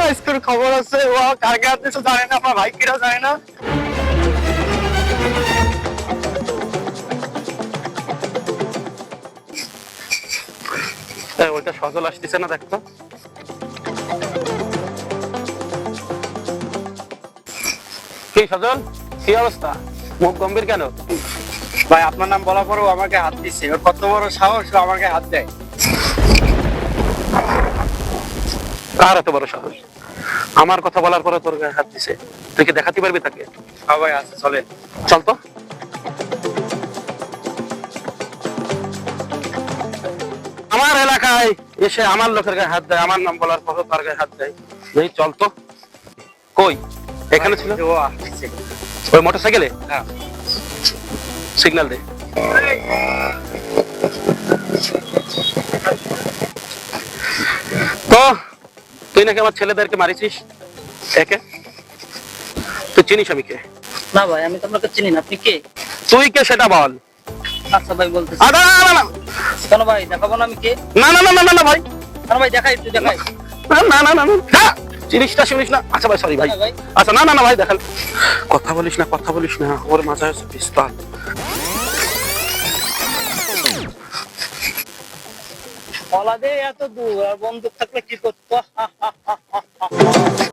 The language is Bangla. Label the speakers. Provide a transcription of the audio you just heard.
Speaker 1: আজকের খবর আছে, ও কাকে হাত দিয়েছে জানে না, আমার ভাই কিরা জানে না। ওইটা সজল আসতেছে না, দেখতো। কি সজল, কি অবস্থা? মুখ গম্ভীর কেন?
Speaker 2: ভাই আপনার নাম বলার পরেও আমাকে হাত দিচ্ছে, ওর কত বড় সাহস ও আমাকে হাত দেয়।
Speaker 1: কার এত বড় সাহস? আমার কথা বলার পরে তোর গায়ে হাত দিছে? তুই কি দেখাতে পারবি তাকে?
Speaker 2: হ্যাঁ ভাই আছে, চলেন।
Speaker 1: চল তো। আমার এলাকায় এসে আমার লোকের গায়ে হাত দেয়, আমার নাম বলার পরে তার গায়ে হাত দেয়। এই চল তো। কই? এখানে ছিল।
Speaker 2: ও আসছে।
Speaker 1: ওই মোটরসাইকেলে
Speaker 2: হ্যাঁ।
Speaker 1: সিগন্যাল দে। তো তুই নাকি আমার ছেলেদেরকে মারিছিস একে? তুই চিনিস আমি কে?
Speaker 3: না ভাই, আমি তো আপনাকে চিনি না। আপনি কে?
Speaker 1: তুই কে সেটা বল।
Speaker 3: আচ্ছা ভাই বলতেছি।
Speaker 1: না না না
Speaker 3: কেন ভাই দেখাবো না আমি কে?
Speaker 1: না না না না না ভাই,
Speaker 3: কেন ভাই দেখাই, একটু দেখাই।
Speaker 1: না না না না না, চিনিস না শুনিস না। আচ্ছা ভাই, সরি ভাই।
Speaker 3: হ্যাঁ ভাই।
Speaker 1: আচ্ছা না না না ভাই, দেখাল। কথা বলিস না, কথা বলিস না, ওর মাথায় হচ্ছে পিস্তল।
Speaker 3: পলাদে এত দূর আর বন্দুক থাকলে কি করতো?